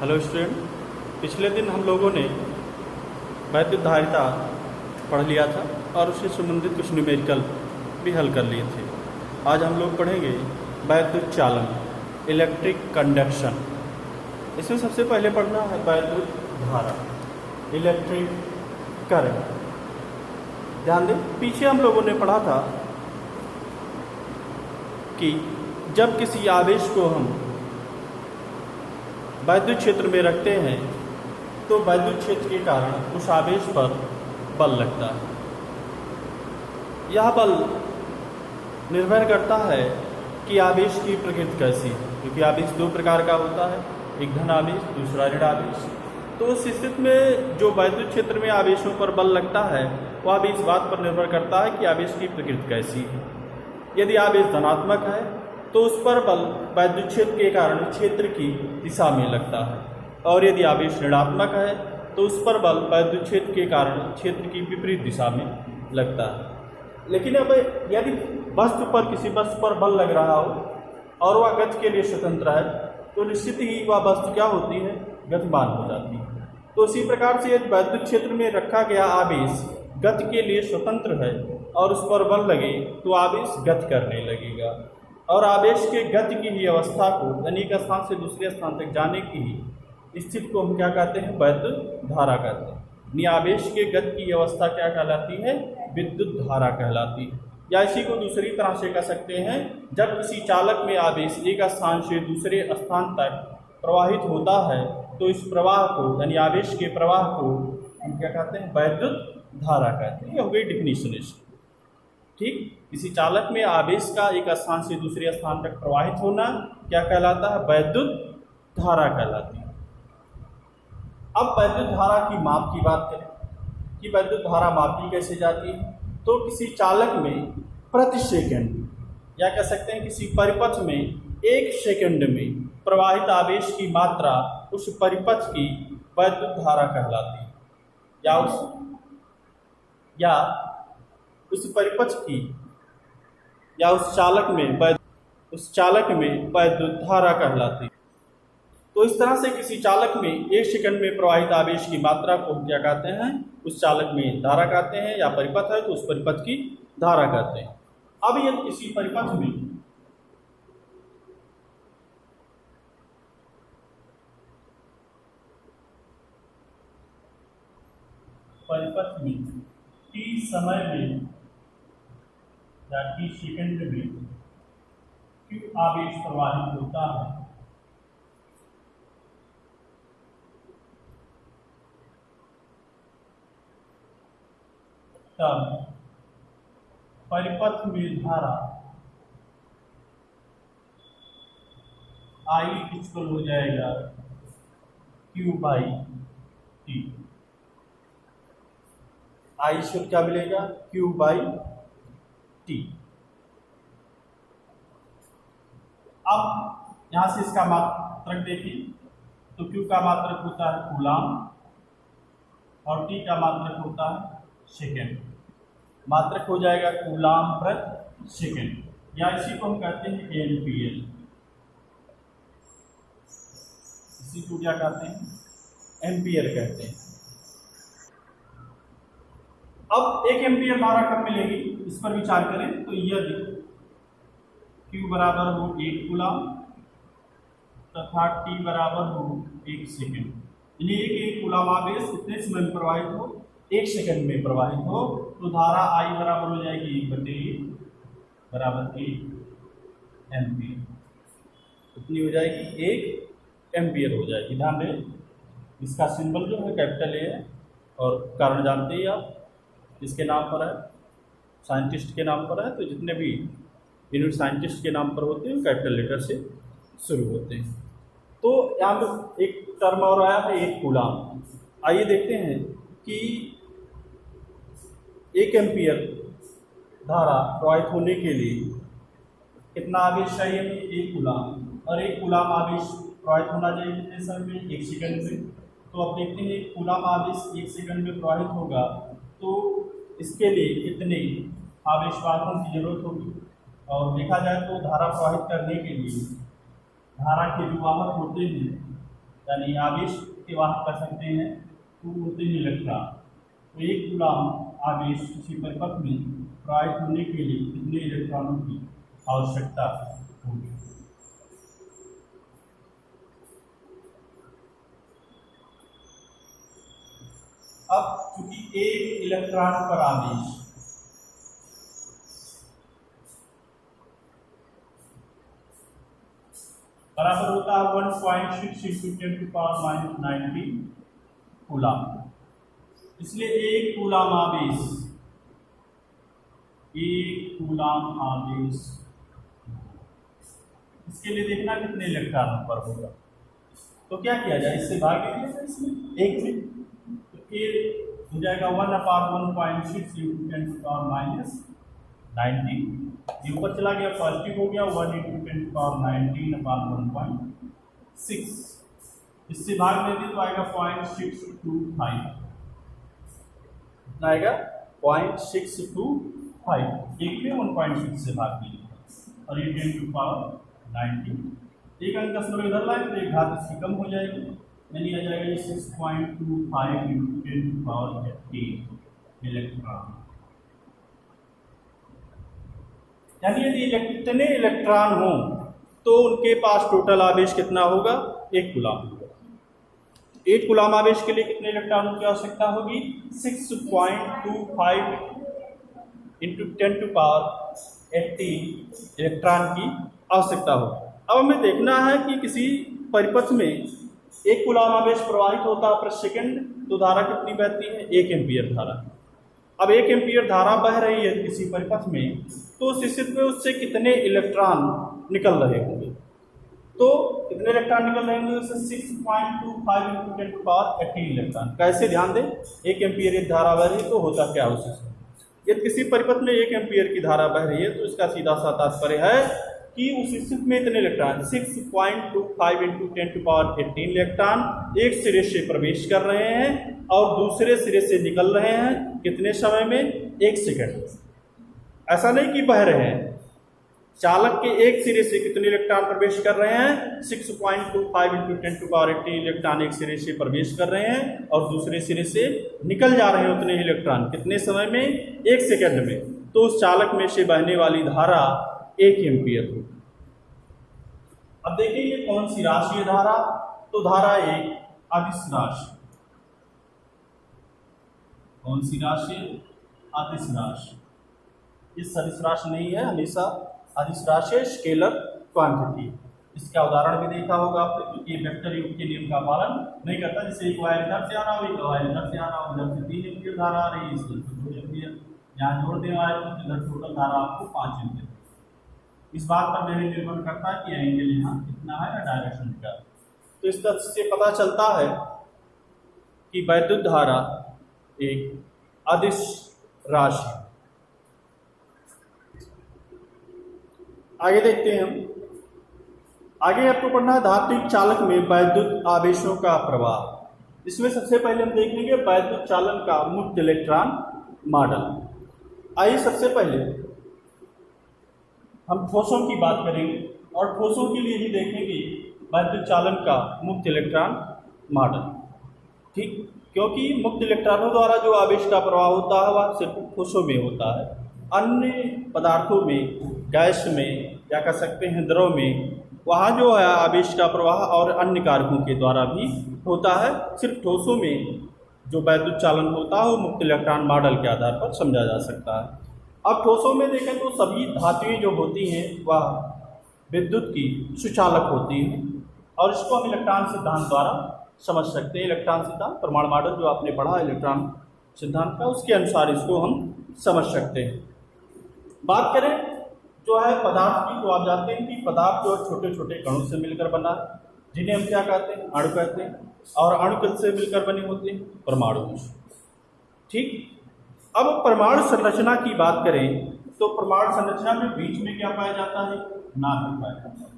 Hello student, पिछले दिन हम लोगों ने वैद्युत धारिता पढ़ लिया था और उससे संबंधित कुछ न्यूमेरिकल भी हल कर लिए थे। आज हम लोग पढ़ेंगे वैद्युत चालन, इलेक्ट्रिक कंडक्शन। इसमें सबसे पहले पढ़ना है वैद्युत धारा, इलेक्ट्रिक करंट। ध्यान दें, पीछे हम लोगों ने पढ़ा था कि जब किसी आवेश को हम वैद्युत क्षेत्र में रखते हैं तो वैद्युत क्षेत्र के कारण उस आवेश पर बल लगता है। यह बल निर्भर करता है कि आवेश की प्रकृति कैसी है, क्योंकि आवेश दो प्रकार का होता है, एक धन आवेश, दूसरा ऋण आवेश। तो उस स्थिति में जो वैद्युत क्षेत्र में आवेशों पर बल लगता है वह भी इस बात पर निर्भर करता है कि आवेश की प्रकृति कैसी है। यदि आवेश धनात्मक है तो उस पर बल वैद्युत क्षेत्र के कारण क्षेत्र की दिशा में लगता है, और यदि आवेश ऋणात्मक है तो उस पर बल वैद्युत क्षेत्र के कारण क्षेत्र की विपरीत दिशा में लगता है। लेकिन अब यदि वस्तु पर किसी वस्तु पर बल लग रहा हो और वह गति के लिए स्वतंत्र है तो निश्चित ही वह वस्तु क्या होती है, गतिमान हो जाती है। तो इसी प्रकार से यदि वैद्युत क्षेत्र में रखा गया आवेश गति के लिए स्वतंत्र है और उस पर बल लगे तो आवेश गति करने लगेगा, और आवेश के गति की ही अवस्था को, यानी एक स्थान से दूसरे स्थान तक जाने की ही स्थिति को हम क्या कहते हैं, वैद्युत धारा कहते हैं। यानी आवेश के गति की अवस्था क्या कहलाती है, विद्युत धारा कहलाती है। या इसी को दूसरी तरह से कह सकते हैं, जब किसी चालक में आवेश एक स्थान से दूसरे स्थान तक प्रवाहित होता है तो इस प्रवाह को, यानी आवेश के प्रवाह को हम क्या कहते हैं, वैद्युत धारा कहते हैं। यह हो गई डिफिनीशन इसकी। ठीक, किसी चालक में आवेश का एक स्थान से दूसरे स्थान तक प्रवाहित होना क्या कहलाता है, वैद्युत धारा कहलाती है। अब वैद्युत धारा की माप की बात करें कि वैद्युत धारा मापी कैसे जाती है, तो किसी चालक में प्रति सेकंड, या कह सकते हैं किसी परिपथ में एक सेकंड में प्रवाहित आवेश की मात्रा उस परिपथ की वैद्युत धारा कहलाती है, या उस परिपथ की या उस चालक में वैद्युत धारा कहलाती है। तो इस तरह से किसी चालक में एक सेकंड में प्रवाहित आवेश की मात्रा को हम क्या कहते हैं, उस चालक में धारा कहते हैं, या परिपथ है तो उस परिपथ की धारा कहते हैं। अब यदि किसी परिपथ में t समय में या t सेकंड में q आवेश प्रवाहित होता है तब परिपथ में धारा I इक्वल हो जाएगा Q/T। I से क्या मिलेगा, Q/T। अब यहां से इसका मात्रक देखिए, तो Q का मात्रक होता है कूलाम और T का मात्रक होता है सेकेंड। मात्रक हो जाएगा कूलाम प्रति सेकेंड, या इसी को हम कहते हैं एम्पीयर। इसी को क्या कहते हैं, एम्पीयर कहते हैं। अब एक एम्पीयर धारा कब मिलेगी, इस पर विचार करें तो यदि Q बराबर हो 1 कूलाम तथा T बराबर हो 1 सेकेंड, यानी एक कूलाम आवेश कितने समय में प्रवाहित हो, 1 सेकंड में प्रवाहित हो, तो धारा I बराबर हो जाएगी 1/1 बराबर 1 एम्पीयर। कितनी हो जाएगी, 1 एम्पीयर हो जाएगी। ध्यान दें, इसका सिंबल जो है कैपिटल A है, और कारण जानते ही आप, इसके नाम पर है, साइंटिस्ट के नाम पर है। तो जितने भी यूनिट साइंटिस्ट के नाम पर होते हैं कैपिटल लेटर से शुरू होते हैं। तो यहाँ पर एक टर्म और आया है, 1 कूलाम। आइए देखते हैं कि 1 एम्पीयर धारा प्रवाहित होने के लिए कितना आवेश चाहिए, 1 कूलाम, और 1 कूलाम आवेश प्रवाहित होना चाहिए कितने समय में, 1 सेकंड में। तो अब देखते हैं 1 कूलाम आवेश 1 सेकंड में प्रवाहित होगा तो इसके लिए कितने आवेशवाहकों की जरूरत होगी। और देखा जाए तो धारा प्रवाहित करने के लिए धारा के जो वाहक होते हैं यानी आवेश के वाहक कर सकते हैं 2 इलेक्ट्रॉन। तो 1 कूलम आवेश किसी परिपथ में प्रवाहित होने के लिए कितने इलेक्ट्रॉनों की आवश्यकता होगी। अब चूंकि 1 इलेक्ट्रॉन पर आवेश बराबर होता है 1.6 × 10⁻⁹ कूलम, इसलिए 1 कूलम आवेश इसके लिए देखना कितने इलेक्ट्रॉन पर होगा। तो क्या किया जाए, इससे भाग दीजिए इसमें 1 में, तो ये हो जाएगा 1/1.6 × 10⁻⁹। ये ऊपर चला गया, पॉजिटिव हो गया 1 × 10⁻19/1.6। इससे भाग दे दें तो आएगा 0.625, कितना आएगा 0.625। एक में 1.6 से भाग दीजिए और ये 10⁻19। एक अंक दशमलव इधर लाए तो एक घात इसकी कम हो जाएगी, यानी आ जाएगा ये 6.25 × 10⁻18 इलेक्ट्रॉन। यानी यदि इतने इलेक्ट्रॉन हों तो उनके पास टोटल आवेश कितना होगा, 1 कूलम होगा। 1 कूलम आवेश के लिए कितने इलेक्ट्रॉनों की आवश्यकता होगी, 6.25 × 10⁻18 इलेक्ट्रॉन की आवश्यकता होगी। अब हमें देखना है कि किसी परिपथ में 1 कूलम आवेश प्रवाहित होता है प्रति सेकंड, तो धारा कितनी बहती है, 1 एम्पीयर धारा। अब 1 एम्पीयर धारा बह रही है किसी परिपथ में, तो उस स्थिति में उससे कितने इलेक्ट्रॉन निकल रहे होंगे। तो कितने इलेक्ट्रॉन निकल रहे होंगे, उससे 6.25 × 10⁻18 इलेक्ट्रॉन। कैसे, ध्यान दें, 1 एम्पीयर एक धारा बह रही है तो होता क्या उससे, यदि किसी परिपथ में 1 एम्पीयर की धारा बह रही है तो इसका सीधा सा तात्पर्य है कि उस स्थिति में इतने इलेक्ट्रॉन 6.25 × 10⁻18 इलेक्ट्रॉन एक सिरे से प्रवेश कर रहे हैं और दूसरे सिरे से निकल रहे हैं। कितने समय में, 1 सेकंड। ऐसा नहीं कि बह रहे हैं, चालक के एक सिरे से कितने इलेक्ट्रॉन प्रवेश कर रहे हैं, 6.25 × 10⁻18 इलेक्ट्रॉन एक सिरे से प्रवेश कर रहे हैं और दूसरे सिरे से निकल जा रहे हैं उतने ही इलेक्ट्रॉन। कितने समय में, 1 सेकंड में। तो उस चालक में से बहने वाली धारा 1 एम्पीयर होगी। अब देखिए ये कौन सी राशि है धारा, तो धारा एक अदिश राशि। कौन सी राशि, अदिश राशि। ये सदिश राशि नहीं है, हमेशा अदिश राशि है, स्केलर क्वांटिटी। इसका उदाहरण भी देखा होगा आपने, क्योंकि वेक्टर युग के नियम का पालन नहीं करता। जैसे एक वायर इधर से आ रहा हो, एक वायर इधर से आ रहा हो, इधर से 3 एम्पीयर धारा आ रही है, इसलिए 2 एम्पीयर। यहाँ जोड़ दें वायर को, इधर टोटल धारा आपको 5 एम्पीयर। इस बात पर निर्भर करता है कि एंगल यहाँ कितना है या डायरेक्शन क्या है। तो इस तथ्य से पता चलता है कि वैद्युत धारा एक अदिश राशि। आगे देखते हैं हम। आगे आपको पढ़ना है धात्विक चालक में वैद्युत आवेशों का प्रवाह। इसमें सबसे पहले हम देख लेंगे वैद्युत चालन का मुक्त इलेक्ट्रॉन मॉडल। आइए सबसे पहले हम ठोसों की बात करेंगे और ठोसों के लिए भी देखेंगे वैद्युत चालन का मुक्त इलेक्ट्रॉन मॉडल। ठीक, क्योंकि मुक्त इलेक्ट्रॉनों द्वारा जो आवेश का प्रवाह होता है वह सिर्फ ठोसों में होता है। अन्य पदार्थों में, गैस में या कह सकते हैं द्रव में, वहाँ जो है आवेश का प्रवाह और अन्य कारकों के द्वारा भी होता है। सिर्फ ठोसों में जो वैद्युत चालन होता है वो मुक्त इलेक्ट्रॉन मॉडल के आधार पर समझा जा सकता है। अब ठोसों में देखें तो सभी धातुएं जो होती हैं वह विद्युत की सुचालक होती हैं और इसको हम इलेक्ट्रॉन सिद्धांत द्वारा समझ सकते हैं। इलेक्ट्रॉन सिद्धांत, प्रमाण मॉडल जो आपने पढ़ा इलेक्ट्रॉन सिद्धांत का, उसके अनुसार इसको हम समझ सकते हैं। बात करें जो है पदार्थ की, तो आप जानते हैं कि पदार्थ जो छोटे छोटे कणों से मिलकर बना है, जिन्हें हम क्या कहते हैं, अणु कहते हैं। और अणु किससे मिलकर बने होते हैं, परमाणु। ठीक, अब परमाणु संरचना की बात करें तो परमाणु संरचना में बीच में क्या पाया जाता है, नाभिक पाया जाता है।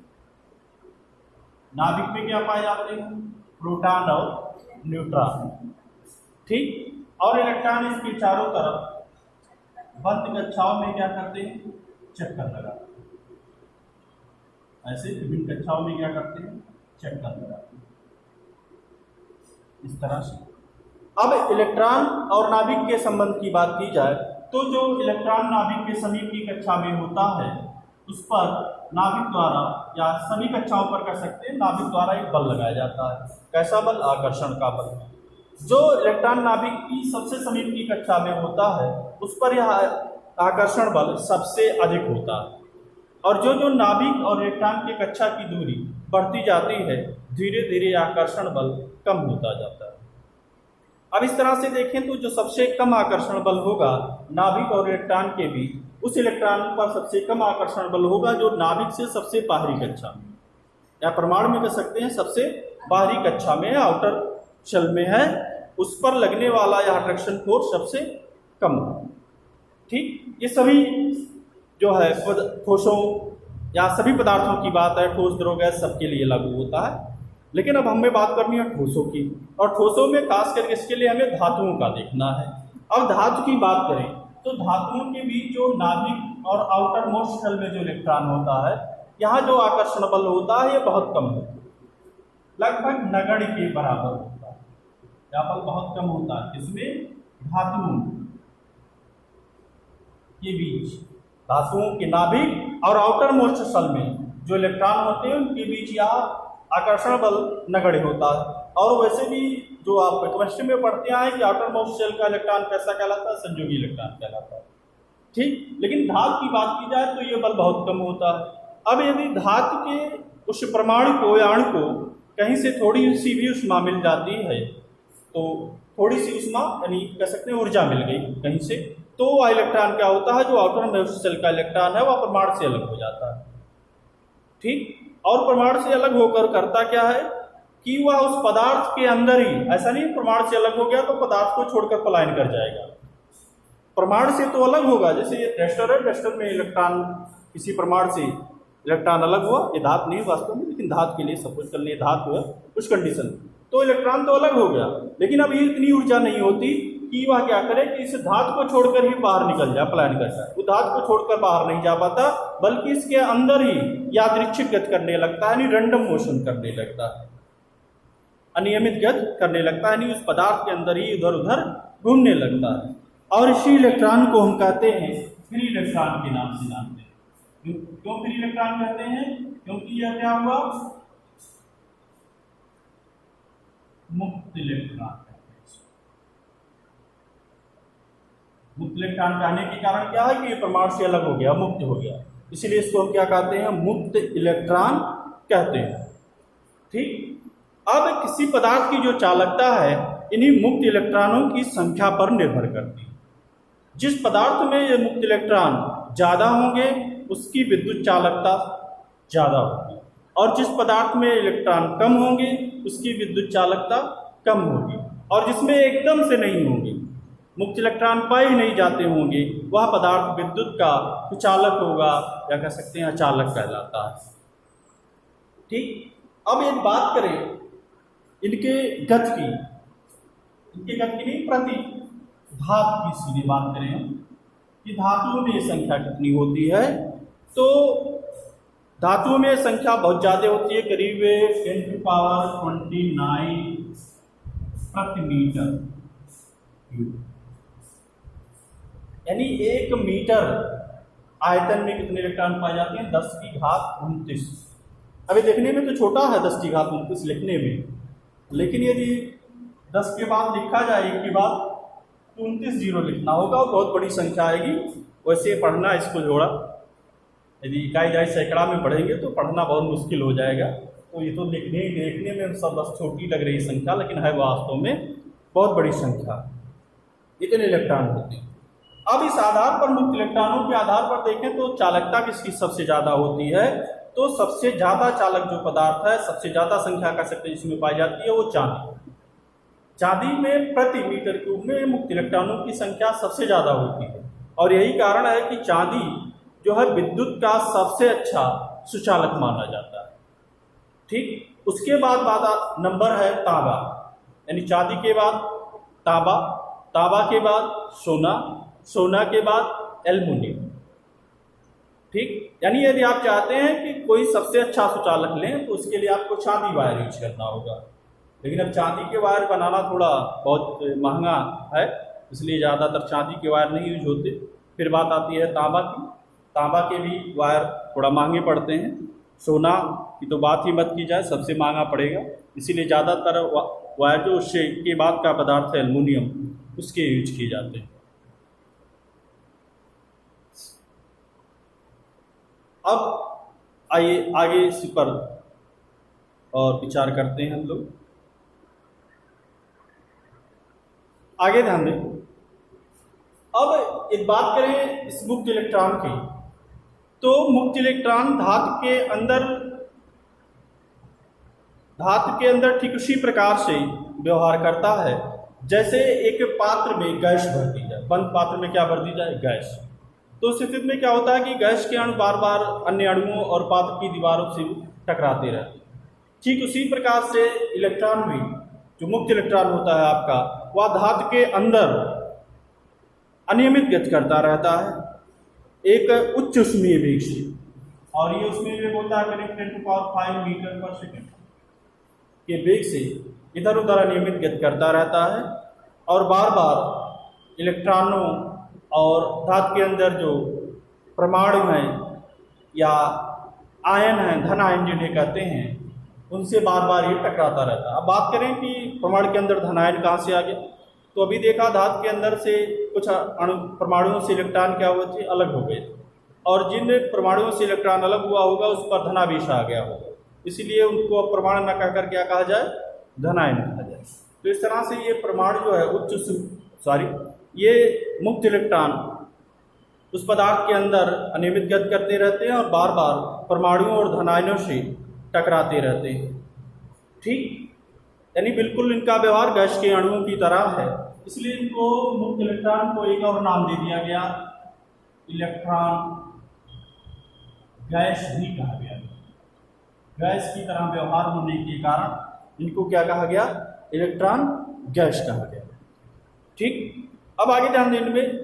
नाभिक में क्या पाए जाते हैं, प्रोटॉन और न्यूट्रॉन। ठीक, और इलेक्ट्रॉन इसके चारों तरफ बंद कक्षाओं में क्या करते हैं, चक्कर लगाते हैं। ऐसे विभिन्न कक्षाओं में क्या करते हैं, चक्कर लगाते हैं। इस तरह से। अब इलेक्ट्रॉन और नाभिक के संबंध की बात की जाए तो जो इलेक्ट्रॉन नाभिक के समीप की कक्षा में होता है उस पर नाभिक द्वारा, या सभी कक्षाओं पर कर सकते हैं, नाभिक द्वारा एक बल लगाया जाता है। कैसा बल? आकर्षण का बल। जो इलेक्ट्रॉन नाभिक की सबसे समीप की कक्षा में होता है उस पर यह आकर्षण बल सबसे अधिक होता है, और जो नाभिक और इलेक्ट्रॉन की कक्षा की दूरी बढ़ती जाती है धीरे धीरे आकर्षण बल कम होता जाता है। अब इस तरह से देखें तो जो सबसे कम आकर्षण बल होगा नाभिक और इलेक्ट्रॉन के बीच, उस इलेक्ट्रॉन पर सबसे कम आकर्षण बल होगा जो नाभिक से सबसे बाहरी कक्षा में, या परमाणु में कह सकते हैं सबसे बाहरी कक्षा में, आउटर शेल में है, उस पर लगने वाला यह अट्रैक्शन फोर्स सबसे कम है। ठीक, ये सभी जो है ठोसों या सभी पदार्थों की बात है, ठोस द्रव गैस सबके लिए लागू होता है। लेकिन अब हमें बात करनी है ठोसों की, और ठोसों में खास करके इसके लिए हमें धातुओं का देखना है। अब धातु की बात करें तो धातुओं के बीच जो नाभिक और आउटर मोस्ट शेल में जो इलेक्ट्रॉन होता है, यहाँ जो आकर्षण बल होता है ये बहुत कम होता है, लगभग नगण्य के बराबर होता है। यह बल बहुत कम होता है, इसमें धातुओं के बीच, धातुओं के नाभिक और आउटर मोस्ट शेल में जो इलेक्ट्रॉन होते हैं उनके बीच यह आकर्षण बल नगण्य होता है। और वैसे भी जो आप केमिस्ट्री में पढ़ते आए कि आउटर मोस्ट शेल का इलेक्ट्रॉन कैसा कहलाता है? संयोगी इलेक्ट्रॉन कहलाता है। ठीक, लेकिन धातु की बात की जाए तो ये बल बहुत कम होता है। अब यदि धातु के उस परमाणु को या अणु को कहीं से थोड़ी सी भी ऊष्मा मिल जाती है, तो थोड़ी सी ऊष्मा यानी कह सकते हैं ऊर्जा मिल गई कहीं से, तो वह इलेक्ट्रॉन क्या होता है, जो आउटर मोस्ट शेल का इलेक्ट्रॉन है वह परमाणु से अलग हो जाता है। ठीक, और परमाणु से अलग होकर करता क्या है कि वह उस पदार्थ के अंदर ही, ऐसा नहीं परमाणु से अलग हो गया तो पदार्थ को छोड़कर पलायन कर जाएगा, परमाणु से तो अलग होगा। जैसे रेस्टर है, रेस्टर में इलेक्ट्रॉन किसी परमाणु से इलेक्ट्रॉन अलग हुआ, ये धातु नहीं वास्तव में, लेकिन धातु के लिए सपोज कर लिए धातु है, उस कंडीशन तो इलेक्ट्रॉन तो अलग हो गया, लेकिन अब ये इतनी ऊर्जा नहीं होती कि वह क्या करे कि इस धातु को छोड़कर ही बाहर निकल जाए, पलायन कर जाए। वो धातु को छोड़कर बाहर नहीं जा पाता, बल्कि इसके अंदर ही यादृच्छिक गति करने लगता है, यानी रैंडम मोशन करने लगता है, अनियमित गति करने लगता है, यानी उस पदार्थ के अंदर ही इधर उधर घूमने लगता है। और इसी इलेक्ट्रॉन को हम कहते हैं फ्री इलेक्ट्रॉन के नाम से जानते हैं। क्यों फ्री इलेक्ट्रॉन कहते हैं? क्योंकि यह क्या हुआ, मुक्त इलेक्ट्रॉन। मुक्त इलेक्ट्रॉन कहने के कारण क्या है कि ये परमाणु से अलग हो गया, मुक्त हो गया, इसीलिए इसको हम क्या कहते हैं, मुक्त इलेक्ट्रॉन कहते हैं। ठीक, अब किसी पदार्थ की जो चालकता है इन्हीं मुक्त इलेक्ट्रॉनों की संख्या पर निर्भर करती है। जिस पदार्थ में ये मुक्त इलेक्ट्रॉन ज़्यादा होंगे उसकी विद्युत चालकता ज़्यादा होगी, और जिस पदार्थ में इलेक्ट्रॉन कम होंगे उसकी विद्युत चालकता कम होगी, और जिसमें एकदम से नहीं होंगे, मुक्त इलेक्ट्रॉन पाए ही नहीं जाते होंगे, वह पदार्थ विद्युत का कुचालक होगा, या कह सकते हैं अचालक कहलाता है। ठीक, अब एक बात करें इनके गति की, इनके गति की नहीं, प्रति धातु की सीधे बात करें हम कि धातुओं में संख्या कितनी होती है, तो धातुओं में संख्या बहुत ज़्यादा होती है, करीब 10⁻29 प्रति मीटर, यानी 1 मीटर आयतन में कितने इलेक्ट्रॉन पाए जाते हैं, 10⁻29। अभी देखने में तो छोटा है 10⁻29 लिखने में, लेकिन यदि 10 के बाद लिखा जाए, 1 के बाद 29 जीरो लिखना होगा और बहुत बड़ी संख्या आएगी। वैसे पढ़ना इसको जोड़ा, यदि इकाई जाए सैकड़ा में पढ़ेंगे तो पढ़ना बहुत मुश्किल हो जाएगा। तो ये तो देखने में सब बस छोटी लग रही संख्या, लेकिन है वास्तव में बहुत बड़ी संख्या, इतने इलेक्ट्रॉन होते हैं। अब इस आधार पर, मुक्त इलेक्ट्रॉनों के आधार पर देखें तो चालकता किसकी सबसे ज़्यादा होती है, तो सबसे ज़्यादा चालक जो पदार्थ है, सबसे ज़्यादा संख्या कह सकते हैं जिसमें पाई जाती है, वो चांदी। चांदी में प्रति मीटर क्यूब में मुक्त इलेक्ट्रॉनों की संख्या सबसे ज़्यादा होती है, और यही कारण है कि चांदी जो है विद्युत का सबसे अच्छा सुचालक माना जाता है। ठीक, उसके बाद नंबर है तांबा, यानी चांदी के बाद तांबा, तांबा के बाद सोना, सोना के बाद एल्युमिनियम। ठीक, यानी यदि आप चाहते हैं कि कोई सबसे अच्छा सुचालक लें तो उसके लिए आपको चांदी वायर यूज करना होगा। लेकिन अब चांदी के वायर बनाना थोड़ा बहुत महंगा है, इसलिए ज़्यादातर चांदी के वायर नहीं यूज होते। फिर बात आती है तांबा की। तांबा के भी वायर थोड़ा महंगे पड़ते हैं। सोना की तो बात ही मत की जाए, सबसे महंगा पड़ेगा। इसीलिए ज़्यादातर वायर जो उससे के बाद का पदार्थ है एल्युमिनियम, उसके यूज किए जाते हैं। अब आइए आगे इसी पर और विचार करते हैं हम लोग। आगे ध्यान दें। अब एक बात करें इस मुक्त इलेक्ट्रॉन की, तो मुक्त इलेक्ट्रॉन धातु के अंदर ठीक उसी प्रकार से व्यवहार करता है जैसे एक पात्र में गैस भर दी जाए। बंद पात्र में क्या भर दी जाए? गैस। तो उस स्थिति में क्या होता है कि गैस के अणु बार बार अन्य अणुओं और पात्र की दीवारों से टकराते रहते हैं। ठीक उसी प्रकार से इलेक्ट्रॉन भी, जो मुक्त इलेक्ट्रॉन होता है आपका, वह धातु के अंदर अनियमित गति करता रहता है एक उच्च ऊष्मीय वेग से, और ये ऊष्मीय वेग होता है करीब 10⁵ मीटर पर सेकंड के वेग से इधर उधर अनियमित गति करता रहता है, और बार बार इलेक्ट्रॉनों और धातु के अंदर जो परमाणु हैं या आयन हैं, धन आयन जिन्हें कहते हैं, उनसे बार बार ये टकराता रहता है। अब बात करें कि परमाणु के अंदर धन आयन कहाँ से आ गया, तो अभी देखा धातु के अंदर से कुछ अणु परमाणुओं से इलेक्ट्रॉन क्या हुए थे? अलग हो गए थे, और जिन परमाणुओं से इलेक्ट्रॉन अलग हुआ होगा उस पर धनावेश आ गया होगा, इसीलिए उनको अब परमाणु न कहकर क्या कहा जाए? धनायन कहा जाए। तो इस तरह से ये परमाणु जो है ये मुक्त इलेक्ट्रॉन उस पदार्थ के अंदर अनियमित गति करते रहते हैं और बार बार परमाणुओं और धनायनों से टकराते रहते हैं। ठीक, यानी बिल्कुल इनका व्यवहार गैस के अणुओं की तरह है, इसलिए इनको मुक्त इलेक्ट्रॉन को एक और नाम दे दिया गया, इलेक्ट्रॉन गैस भी कहा गया। गैस की तरह व्यवहार होने के कारण इनको क्या कहा गया? इलेक्ट्रॉन गैस कहा गया। ठीक, अब आगे ध्यान दें, इनमें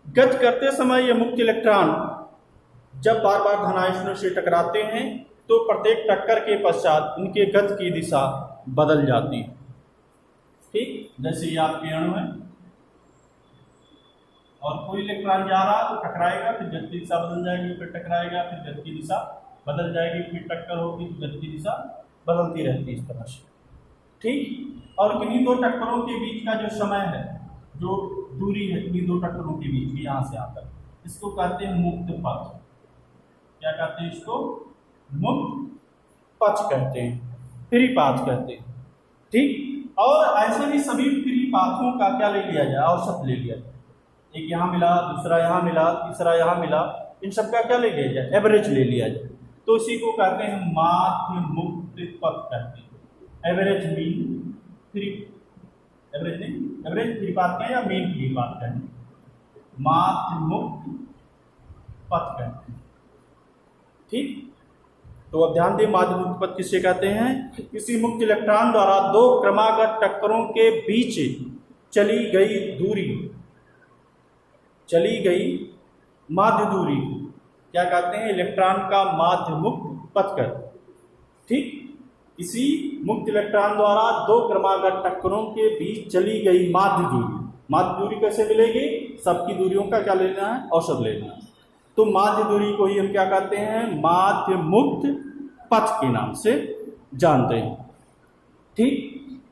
गति करते समय ये मुक्त इलेक्ट्रॉन जब बार बार धनायनों से टकराते हैं तो प्रत्येक टक्कर के पश्चात इनके गति की दिशा बदल जाती है। ठीक, जैसे ये आपके अणु है और कोई इलेक्ट्रॉन जा रहा तो टकराएगा, फिर गति की दिशा बदल जाएगी, फिर टकराएगा, फिर गति की दिशा बदल जाएगी, फिर टक्कर होगी तो गति की दिशा बदलती रहती है इस तरह से। ठीक, और किन्हीं दो टक्करों के बीच का जो समय है, जो दूरी है किन्हीं दो टक्करों के बीच की, यहाँ से आकर, इसको कहते हैं मुक्त पथ। क्या कहते हैं इसको? मुक्त पथ कहते हैं, फ्री पाथ कहते हैं। ठीक, और ऐसे भी सभी फ्री पाथों का क्या ले लिया जाए? औसत ले लिया जाए। एक यहाँ मिला, दूसरा यहाँ मिला, तीसरा यहाँ मिला, इन सब का क्या ले लिया जाए? एवरेज ले लिया जाए। तो इसी को कहते हैं माध्य मुक्त पथ कहते हैं। एवरेज मीन फ्री, एवरेज नहीं, एवरेज फ्री पाथ कहें या मीन फ्री पाथ कहें, माध्य मुक्त पथ कहते हैं। ठीक, तो अब ध्यान दें, माध्य मुक्त पथ किसे कहते हैं? किसी मुक्त इलेक्ट्रॉन द्वारा दो क्रमागत टक्करों के बीच चली गई माध्य दूरी क्या कहते हैं? इलेक्ट्रॉन का माध्य मुक्त पथ कहते हैं। ठीक, इसी मुक्त इलेक्ट्रॉन द्वारा दो क्रमागत टक्करों के बीच चली गई माध्य दूरी कैसे मिलेगी? सबकी दूरियों का क्या लेना है? औसत लेना है। तो माध्य दूरी को ही हम क्या कहते हैं? माध्य मुक्त पथ के नाम से जानते हैं। ठीक,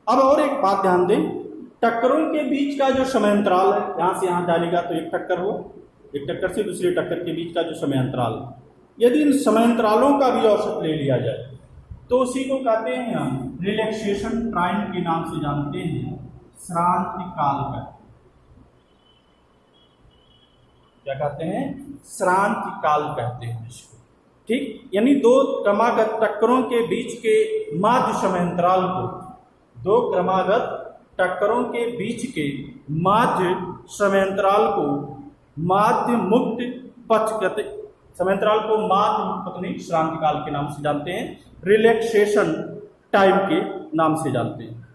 अब और एक बात ध्यान दें, टक्करों के बीच का जो समय अंतराल है, यहाँ से यहाँ जाएगा तो एक टक्कर हो, एक टक्कर से दूसरे टक्कर के बीच का जो समय अंतराल है, यदि इन समय अंतरालों का भी औसत ले लिया जाए तो उसी को कहते हैं हम रिलैक्सेशन टाइम के नाम से जानते हैं, श्रांति काल का। क्या कहते हैं? श्रांति काल कहते हैं इसको। ठीक, यानी दो क्रमागत टक्करों के बीच के माध्य समय अंतराल को, दो क्रमागत टक्करों के बीच के माध्य समय अंतराल को माध्य मुक्त पथ कहते, समय अंतराल को माध्य मुक्त पथ नहीं, श्रांति काल के नाम से जानते हैं, रिलैक्सेशन टाइम के नाम से जानते हैं।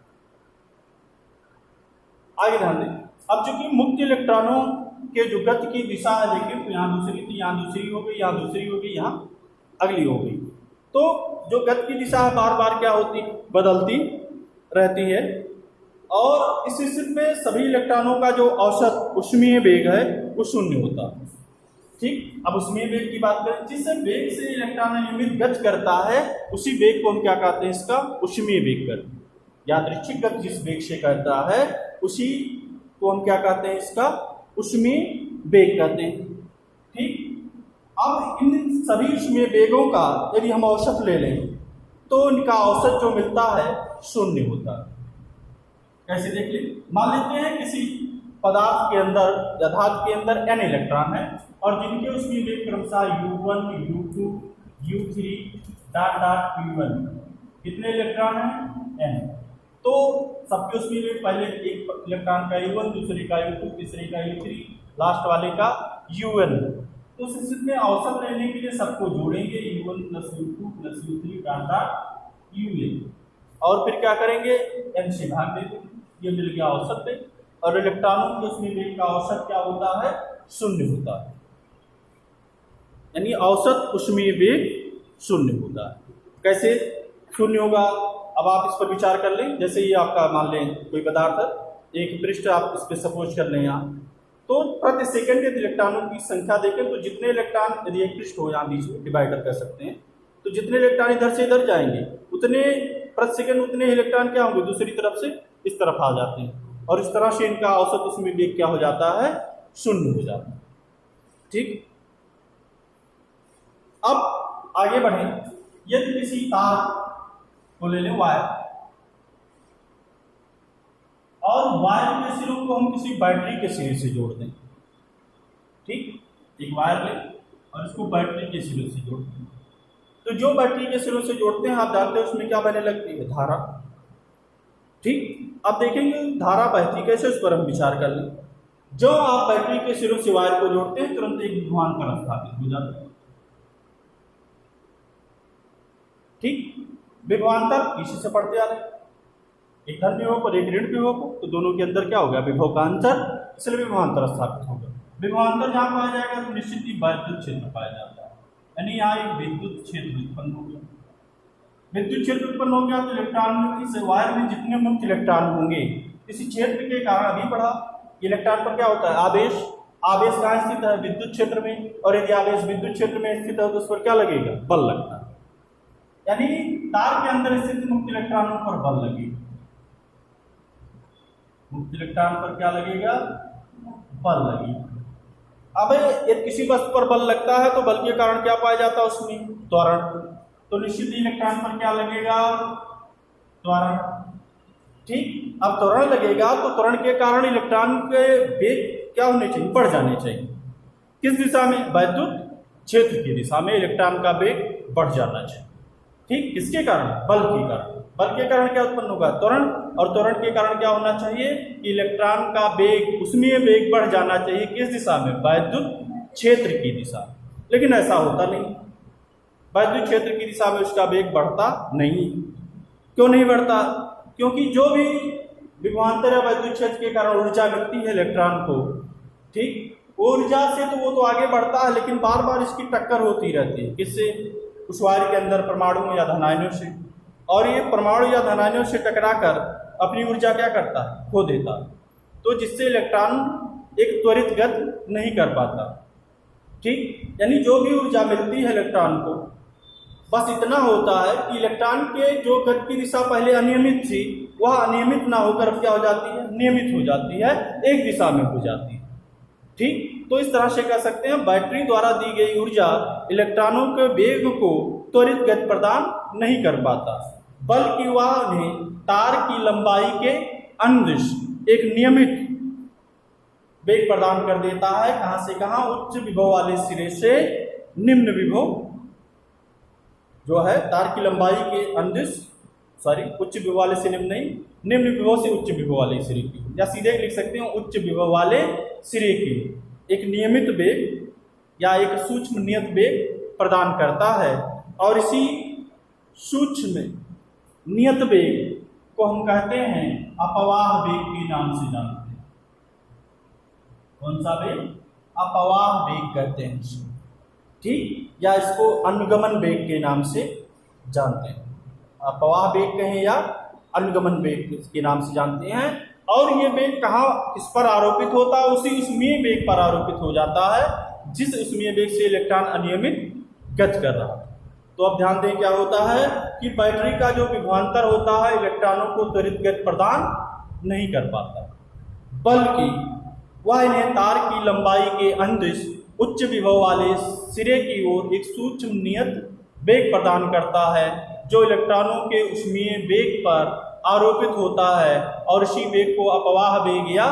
आगे ध्यान दें, अब चूंकि मुक्त इलेक्ट्रॉनों के जो गति की दिशा है, देखिए तो यहाँ दूसरी थी, यहाँ दूसरी हो गई, यहाँ दूसरी हो गई, यहाँ अगली हो गई। तो जो गति की दिशा है बार बार क्या होती? बदलती रहती है। और इस स्थिति में सभी इलेक्ट्रॉनों का जो औसत ऊष्मीय वेग है वो शून्य होता है। ठीक, अब ऊष्मीय वेग की बात करें, जिस वेग से इलेक्ट्रॉन नियमित गति करता है उसी वेग को हम क्या कहते हैं, इसका ऊष्मीय वेग कहते हैं। यादृच्छिक गति जिस वेग से करता है उसी को हम क्या कहते हैं, इसका ऊष्मीय वेग कहते हैं। ठीक, अब इन सभी ऊष्मीय वेगों का यदि हम औसत ले लें तो इनका औसत जो मिलता है शून्य होता है। कैसे देख लीजिए, मान लेते हैं किसी पदार्थ के अंदर या धातु के अंदर n इलेक्ट्रॉन है और जिनके ऊष्मीय वेग क्रमशः u1, u2, u3 dot dot u1, कितने इलेक्ट्रॉन हैं, n। तो सबके ऊष्मीय वेग, पहले एक इलेक्ट्रॉन का u1, दूसरे का u2, तीसरे का u3, लास्ट वाले का un। तो उस स्थिति में औसत लेने के लिए सबको जोड़ेंगे, u1 plus u2 plus u3 dot dot un, और फिर क्या करेंगे, n से भाग देंगे, ये मिल गया औसत वेग। और इलेक्ट्रॉनों के ऊष्मीय वेग का औसत क्या होता है, शून्य होता है, यानी औसत ऊष्मीय वेग शून्य होता है। कैसे शून्य होगा, अब आप इस पर विचार कर लें। जैसे ये आपका मान लें कोई पदार्थ है, एक पृष्ठ आप इस पर सपोज कर लें यहाँ, तो प्रति सेकंड यदि इलेक्ट्रॉनों की संख्या देखें तो जितने इलेक्ट्रॉन, यदि एक पृष्ठ हो यहाँ बीच में डिवाइडर कर सकते हैं, तो जितने इलेक्ट्रॉन इधर से इधर जाएंगे उतने प्रति सेकंड उतने इलेक्ट्रॉन क्या होंगे, दूसरी तरफ से इस तरफ आ जाते हैं, और इस तरह से इनका औसत ऊष्मीय वेग क्या हो जाता है, शून्य हो जाता है। ठीक, अब आगे बढ़ें। यदि किसी तार को ले लें वायर, और वायर के सिरों को हम किसी बैटरी के सिरे से जोड़ दें। ठीक, एक वायर लें और इसको बैटरी के सिरों से जोड़ दें, तो जो बैटरी के सिरों से जोड़ते हैं आप जानते हैं उसमें क्या बहने लगती है, धारा। ठीक, अब देखेंगे धारा बहती कैसे, उस पर हम विचार कर लें। जो आप बैटरी के सिरों से वायर को जोड़ते हैं तुरंत एक विभवांतर स्थापित हो जाता है। ठीक, विभवांतर किसी से पढ़ते आ रहे हैं, एक धन विभव और एक ऋण विभव को, तो दोनों के अंदर क्या हो गया, विभव का अंतर, इसलिए विभवांतर स्थापित होगा। विभवांतर जहां पाया जाएगा तो निश्चित ही विद्युत क्षेत्र पाया जाता है, यानी यहाँ एक विद्युत क्षेत्र उत्पन्न हो गया। विद्युत क्षेत्र उत्पन्न हो गया तो इलेक्ट्रॉन इस वायर में जितने मुक्त इलेक्ट्रॉन होंगे इसी क्षेत्र के कारण अभी पढ़ा, इलेक्ट्रॉन पर क्या होता है, आवेश। आवेश कहाँ स्थित है, विद्युत क्षेत्र में, और यदि आवेश विद्युत क्षेत्र में स्थित है तो उस पर क्या लगेगा, बल लगता है, यानी तार के अंदर स्थित मुक्त इलेक्ट्रॉनों पर बल लगेगा। मुक्त इलेक्ट्रॉन पर क्या लगेगा, बल लगेगा। अब यदि किसी वस्तु पर बल लगता है तो बल के कारण क्या पाया जाता है, उसमें त्वरण, तो निश्चित ही इलेक्ट्रॉन पर क्या लगेगा, त्वरण। ठीक, अब त्वरण लगेगा तो त्वरण के कारण इलेक्ट्रॉन के वेग क्या होने चाहिए, बढ़ जाने चाहिए। किस दिशा में, विद्युत क्षेत्र की दिशा में इलेक्ट्रॉन का वेग बढ़ जाना चाहिए। ठीक, किसके कारण, बल के कारण। बल के कारण क्या उत्पन्न होगा, त्वरण, और त्वरण के कारण क्या होना चाहिए कि इलेक्ट्रॉन का वेग, उसमें वेग बढ़ जाना चाहिए, किस दिशा में, विद्युत क्षेत्र की दिशा। लेकिन ऐसा होता नहीं, विद्युत क्षेत्र की दिशा में उसका वेग बढ़ता नहीं। क्यों नहीं बढ़ता, क्योंकि जो भी विभवांतर या विद्युत क्षेत्र के कारण ऊर्जा मिलती है इलेक्ट्रॉन को, ठीक, ऊर्जा से तो वो तो आगे बढ़ता है, लेकिन बार बार इसकी टक्कर होती रहती है, किससे, उस वायर के अंदर परमाणु या धनायनों से, और ये परमाणु या धनायनों से टकराकर अपनी ऊर्जा क्या करता है, खो देता है, तो जिससे इलेक्ट्रॉन एक त्वरित गति नहीं कर पाता। ठीक, यानी जो भी ऊर्जा मिलती है इलेक्ट्रॉन को बस इतना होता है कि इलेक्ट्रॉन के जो गति की दिशा पहले अनियमित थी वह अनियमित ना होकर अब क्या हो जाती है, नियमित हो जाती है, एक दिशा में हो जाती है। ठीक, तो इस तरह से कह सकते हैं बैटरी द्वारा दी गई ऊर्जा इलेक्ट्रॉनों के वेग को त्वरित गति प्रदान नहीं कर पाता, बल्कि वह उन्हें तार की लंबाई के अनुदिश एक नियमित वेग प्रदान कर देता है। कहां से कहां, उच्च विभव वाले सिरे से निम्न विभव, जो है तार की लंबाई के अनुदिश, उच्च विभव वाले से निम्न नहीं, निम्न विभव से उच्च विभव वाले सिरे की, या सीधे लिख सकते हैं उच्च विभव वाले सिरे की एक नियमित वेग या एक सूक्ष्म नियत वेग प्रदान करता है। और इसी सूक्ष्म नियत वेग को हम कहते हैं अपवाह वेग के नाम से जानते हैं। कौन सा वेग, अपवाह वेग कहते हैं इसको। ठीक, या इसको अनुगमन वेग के नाम से जानते हैं। अपवाह वेग कहें या अनुगमन वेग के नाम से जानते हैं। और ये वेग कहाँ किस पर आरोपित होता है, उसी उष्मीय वेग पर आरोपित हो जाता है जिस उष्मीय वेग से इलेक्ट्रॉन अनियमित गति कर रहा है। तो अब ध्यान दें क्या होता है कि बैटरी का जो विभवांतर होता है इलेक्ट्रॉनों को त्वरित गति प्रदान नहीं कर पाता, बल्कि वह इन्हें तार की लंबाई के अंदिश उच्च विभव वाले सिरे की ओर एक सूक्ष्म नियत वेग प्रदान करता है जो इलेक्ट्रॉनों के ऊष्मीय वेग पर आरोपित होता है, और इसी वेग को अपवाह वेग या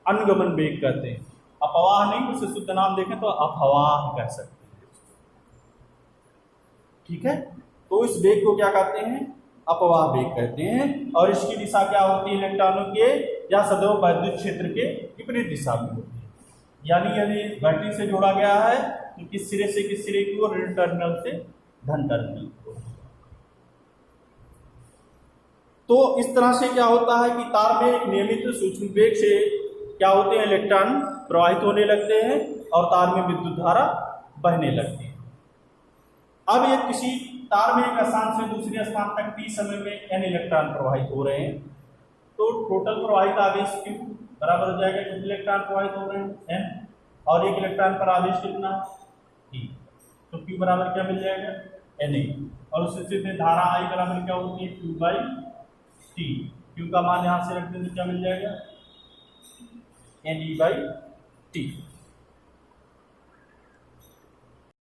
अनुगमन वेग कहते हैं। अपवाह नहीं, उसे शुद्ध नाम देखें तो अपवाह कह सकते हैं। ठीक है, तो इस वेग को क्या कहते हैं, अपवाह वेग कहते हैं। और इसकी दिशा क्या होती है, इलेक्ट्रॉनों के या सदैव वैद्युत क्षेत्र के विपरीत दिशा में होती है। यानी यदि बैटरी से जोड़ा गया है तो किस सिरे से किस सिरे की ओर, ऋण टर्मिनल से धन टर्मिनल की ओर। तो इस तरह से क्या होता है कि तार में एक नियमित सूक्ष्म वेग से क्या होते हैं, इलेक्ट्रॉन प्रवाहित होने लगते हैं और तार में विद्युत धारा बहने लगती है। अब ये किसी तार में एक स्थान से दूसरे स्थान तक t समय में n इलेक्ट्रॉन प्रवाहित हो रहे हैं, तो टोटल प्रवाहित आवेश Q बराबर हो जाएगा कितने इलेक्ट्रॉन प्रवाहित हो रहे हैं n, और एक इलेक्ट्रॉन पर आवेश कितना t, तो Q बराबर क्या मिल जाएगा Na। और उससे सीधे धारा I बराबर क्या होती है Q बाई T। Q का मान यहाँ से रख दें तो क्या मिल जाएगा Ne बाई T।